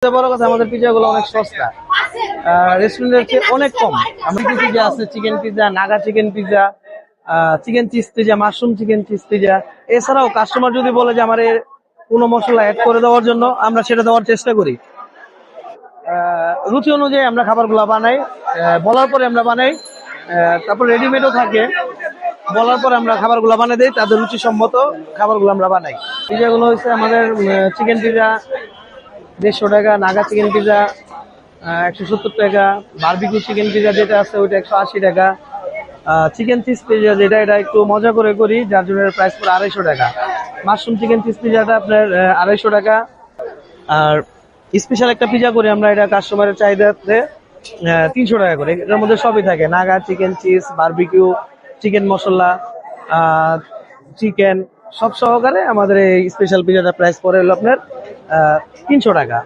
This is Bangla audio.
বড় কথা আমাদের পিজা গুলো অনেক সস্তা, রেস্টুরেন্টের চেয়ে অনেক কম। আমাদের পিজা আছে chicken pizza, Naga chicken pizza, chicken cheese pizza, mushroom chicken cheese pizza. এছাড়াও কাস্টমার যদি বলে যে আমার কোনো মশলা অ্যাড করে দেওয়ার জন্য, আমরা সেটা দেওয়ার চেষ্টা করি। রুচি অনুযায়ী আমরা খাবারগুলো বানাই, বলার পরে আমরা বানাই। তারপর রেডিমেডও থাকে, বলার পরে আমরা খাবারগুলো বানিয়ে দিই, তাদের রুচি সম্মত খাবারগুলো আমরা বানাই। পিজাগুলো হচ্ছে আমাদের চিকেন পিজা 150 টাকা, নাগা চিকেন পিজা 170 টাকা, বারবিকিউ চিকেন পিজা যেটা আছে ওইটা 180 টাকা, চিকেন চিজ পিজা যেটা এটা একটু মজা করে করি যার জন্য প্রাইস পড়ে 250 টাকা। মাশরুম চিকেন চিজ পিজাটা আপনার 250 টাকা। আর স্পেশাল একটা পিজা করি আমরা, এটা কাস্টমারের চাহিদাতে 300 টাকা করে। এটার মধ্যে সবই থাকে, Naga chicken cheese, barbecue, chicken masala, chicken সব সহকারে আমাদের এই স্পেশাল পিজাটার প্রাইস পড়ে হলো আপনার 300 টাকা।